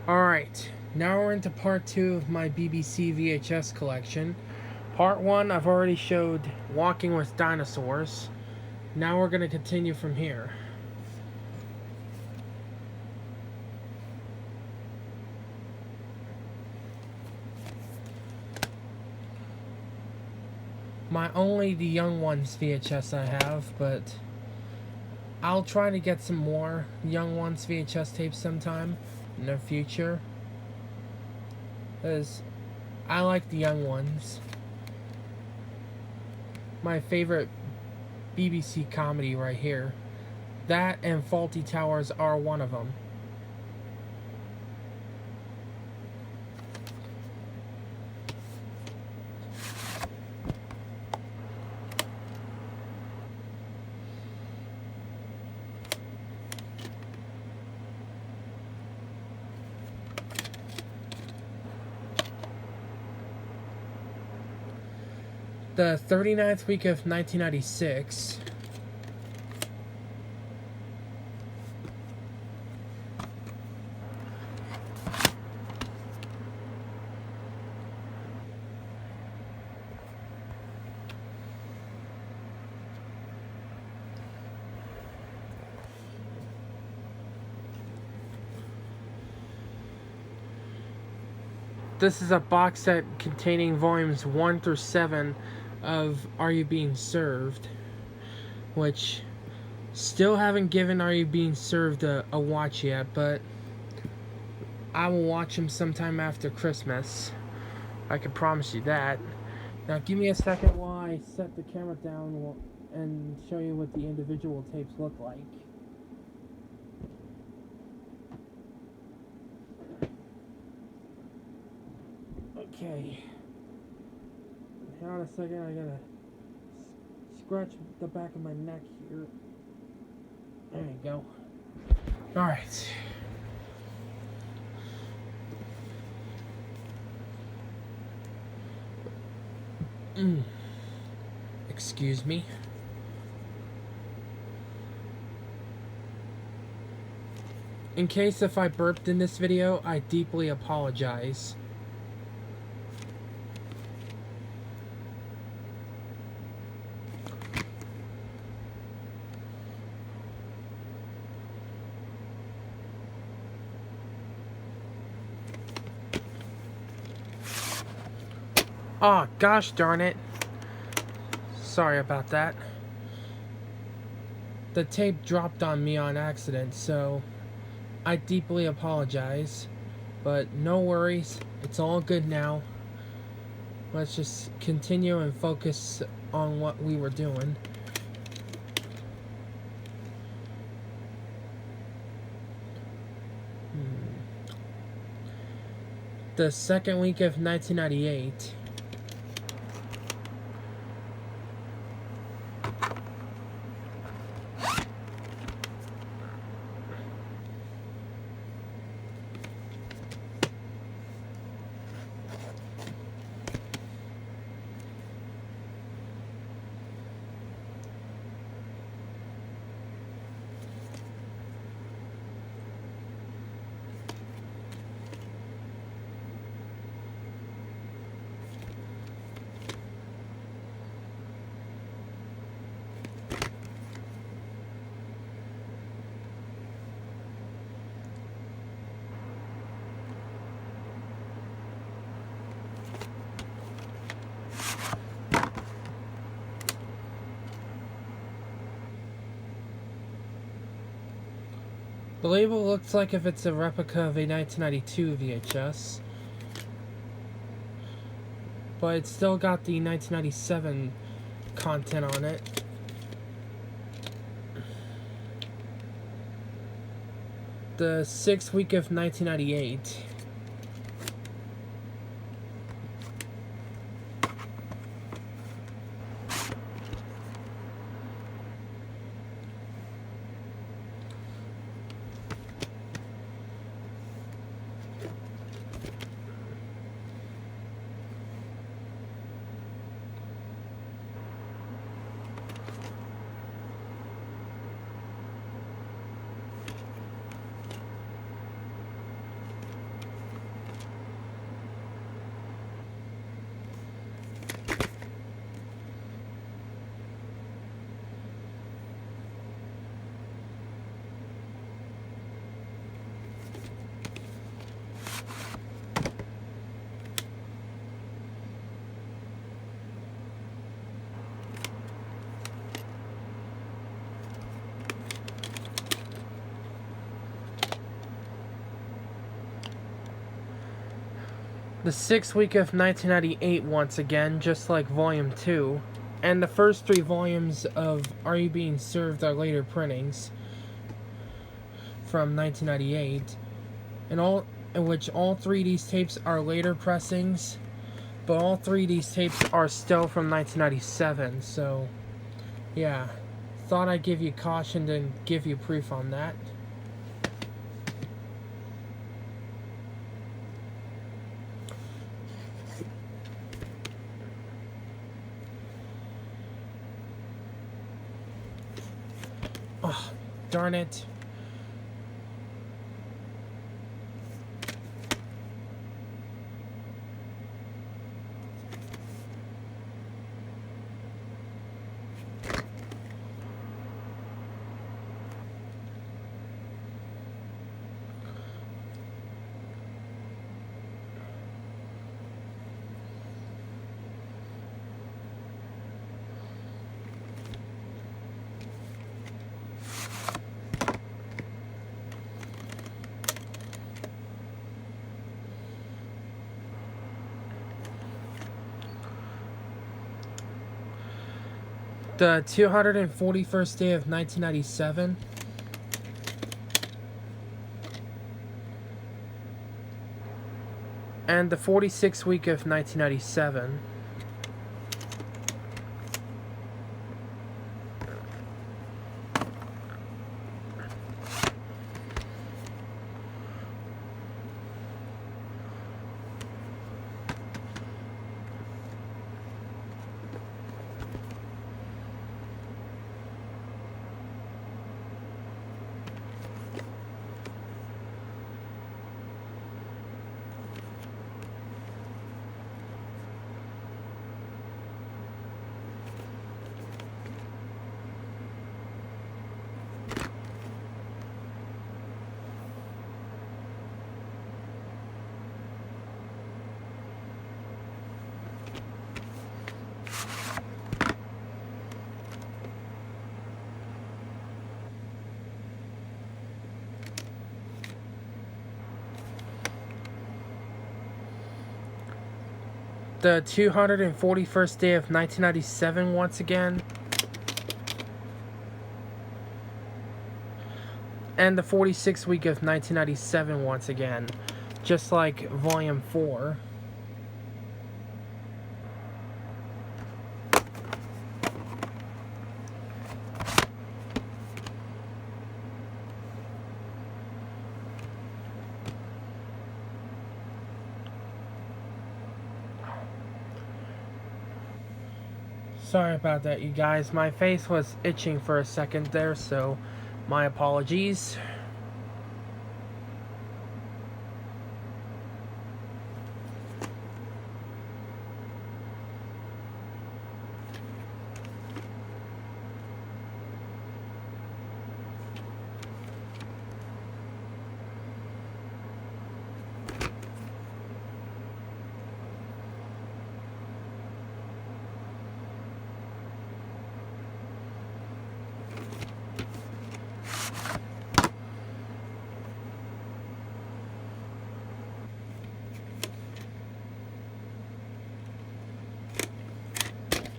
Alright, now we're into part 2 of my BBC VHS collection. Part 1, I've already showed Walking with Dinosaurs. Now we're going to continue from here. My only The Young Ones VHS I have, but I'll try to get some more Young Ones VHS tapes sometime in the future. Because I like The Young Ones. My favorite BBC comedy right here. That and Faulty Towers are one of them. The 39th week of 1996. This is a box set containing volumes 1 through 7 of Are You Being Served, which still haven't given Are You Being Served a watch yet, but I will watch them sometime after Christmas. I can promise you that. Now give me a second while I set the camera down and show you what the individual tapes look like. Okay. Hang on a second, I gotta scratch the back of my neck here. There you go. Alright. Excuse me. In case if I burped in this video, I deeply apologize. Oh, gosh darn it. Sorry about that. The tape dropped on me on accident, so I deeply apologize. But no worries, it's all good now. Let's just continue and focus on what we were doing. The second week of 1998. The label looks like if it's a replica of a 1992 VHS. But it's still got the 1997 content on it. The 6th week of 1998. the 6th week of 1998 once again, just like Volume 2. And the first 3 volumes of Are You Being Served are later printings from 1998, in which all 3 of these tapes are later pressings, but all 3 of these tapes are still from 1997, so yeah. Thought I'd give you caution and give you proof on that. Oh, darn it. The 241st day of 1997. And the 46th week of 1997. The 241st day of 1997 once again. And the 46th week of 1997 once again. Just like Volume 4. Sorry about that, you guys. My face was itching for a second there, so my apologies.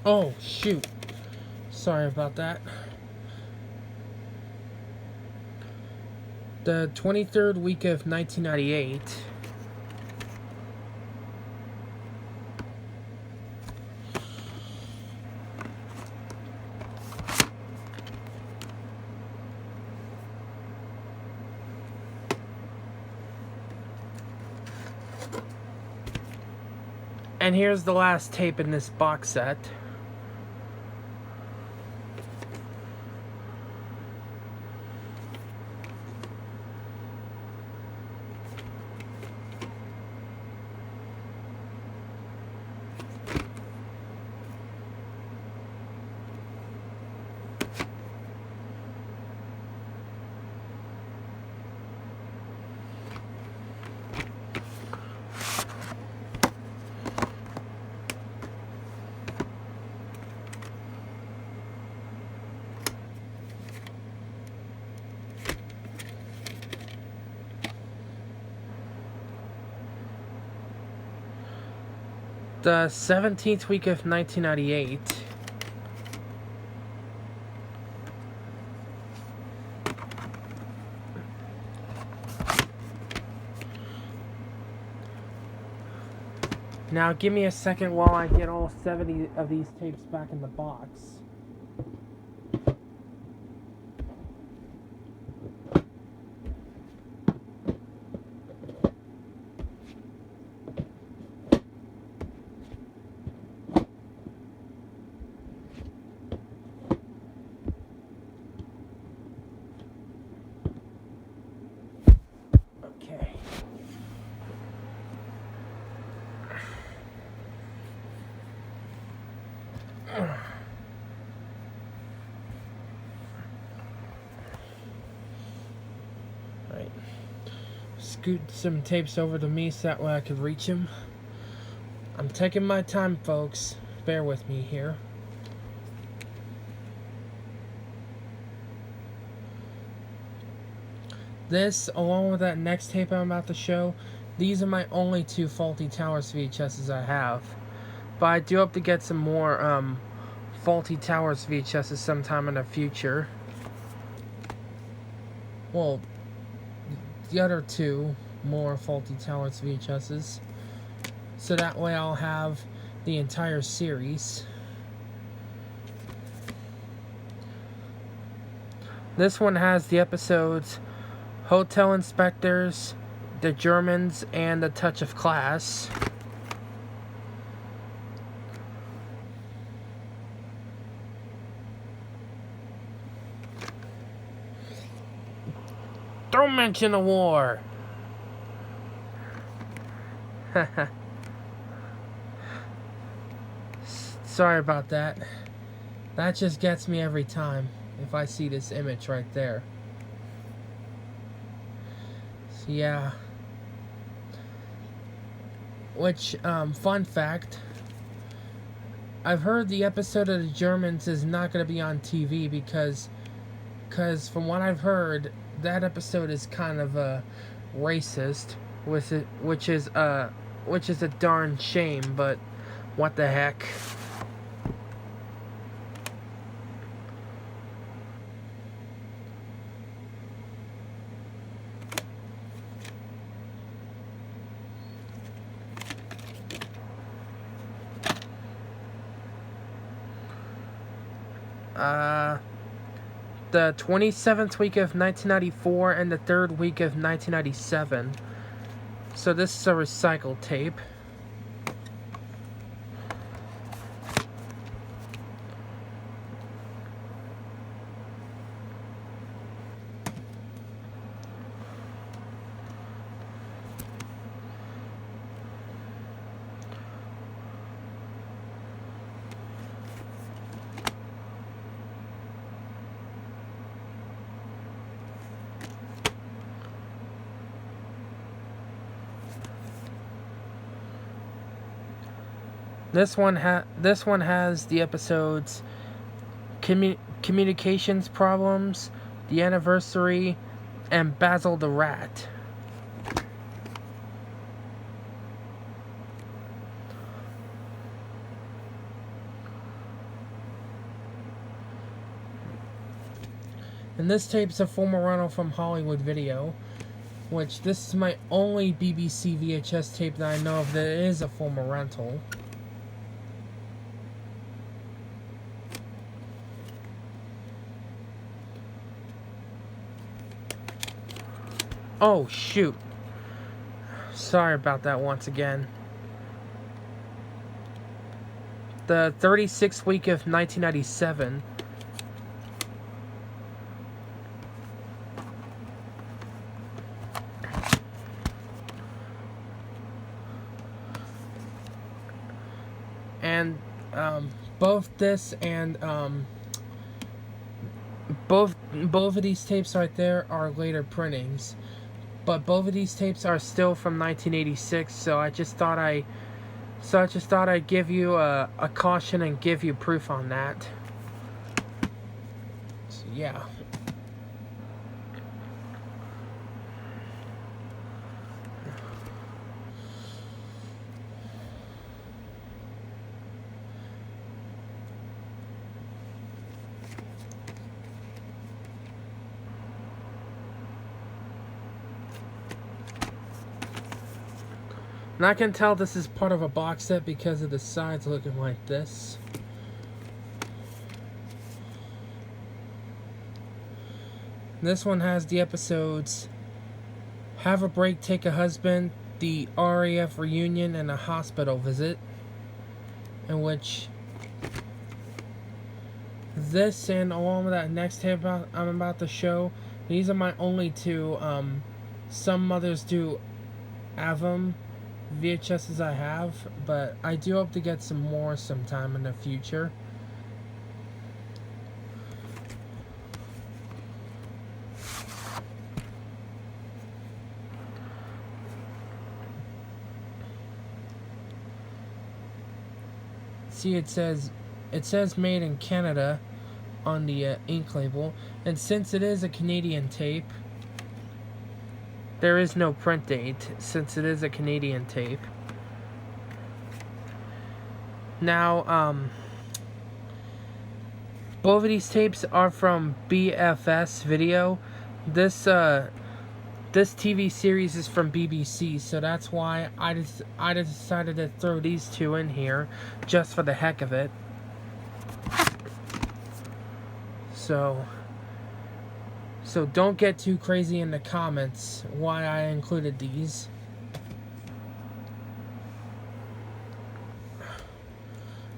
Oh, shoot. Sorry about that. The 23rd week of 1998. And here's the last tape in this box set. The 17th week of 1998. Now give me a second while I get all 70 of these tapes back in the box. Okay. Right. Scoot some tapes over to me so that way I could reach them. I'm taking my time, folks. Bear with me here. This, along with that next tape I'm about to show, these are my only two Faulty Towers VHSs I have. But I do hope to get some more Faulty Towers VHSs sometime in the future. Well, the other two more Faulty Towers VHSs. So that way I'll have the entire series. This one has the episodes Hotel Inspectors, The Germans, and The Touch of Class. Don't mention the war! Sorry about that. That just gets me every time if I see this image right there. So yeah. Which, fun fact, I've heard the episode of The Germans is not going to be on TV because from what I've heard, that episode is kind of racist, which is a darn shame, but what the heck. The 27th week of 1994 and the 3rd week of 1997. So this is a recycled tape. This one has the episodes Communications Problems, The Anniversary, and Basil the Rat. And this tape's a former rental from Hollywood Video, which this is my only BBC VHS tape that I know of that is a former rental. Oh, shoot. Sorry about that once again. The 36th week of 1997. And both this and both of these tapes right there are later printings. But both of these tapes are still from 1986, so I just thought I'd give you a caution and give you proof on that. So, yeah. And I can tell this is part of a box set because of the sides looking like this. This one has the episodes Have a Break, Take a Husband, the RAF reunion, and a hospital visit, in which this and along with that next tape I'm about to show, these are my only two. Some others do Avum VHSs I have, but I do hope to get some more sometime in the future. See, it says made in Canada on the ink label, and since it is a Canadian tape, there is no print date since it is a Canadian tape. Now, both of these tapes are from BFS Video. This TV series is from BBC, so that's why I decided to throw these two in here, just for the heck of it. So don't get too crazy in the comments why I included these.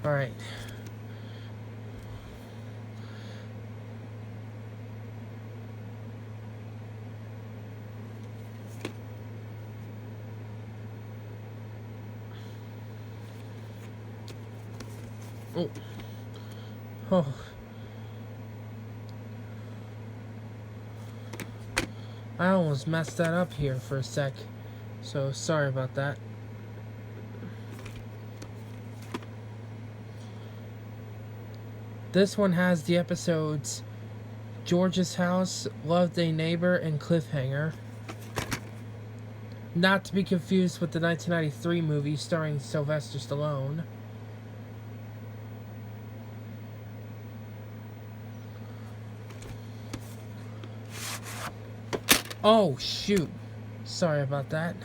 Alright. Oh. I almost messed that up here for a sec, so sorry about that. This one has the episodes George's House, Loved a Neighbor, and Cliffhanger. Not to be confused with the 1993 movie starring Sylvester Stallone. Oh, shoot. Sorry about that.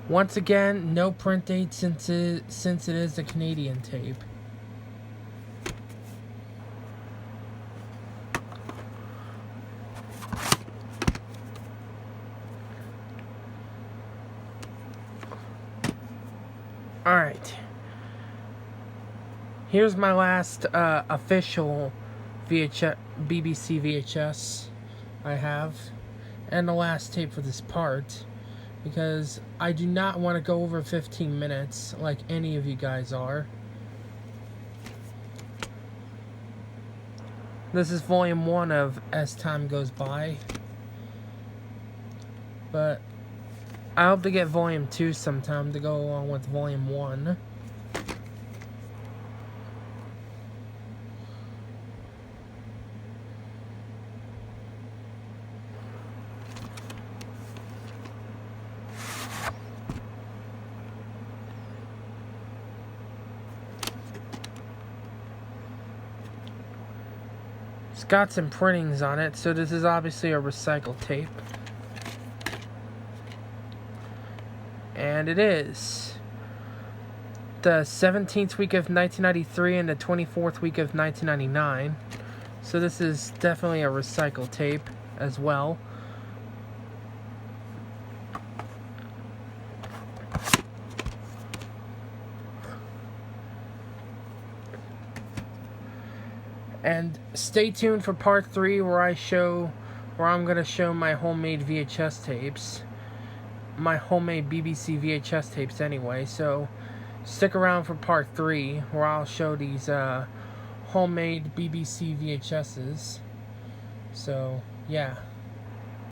Once again, no print date since it is a Canadian tape. Alright. Here's my last official BBC VHS I have, and the last tape for this part, because I do not want to go over 15 minutes like any of you guys are. This is volume 1 of As Time Goes By, but I hope to get volume 2 sometime to go along with volume 1. It's got some printings on it, so this is obviously a recycled tape. And it is the 17th week of 1993 and the 24th week of 1999. So this is definitely a recycled tape as well. And stay tuned for part 3 where I'm going to show my homemade VHS tapes. My homemade BBC VHS tapes anyway. So stick around for part 3 where I'll show these homemade BBC VHSs. So yeah.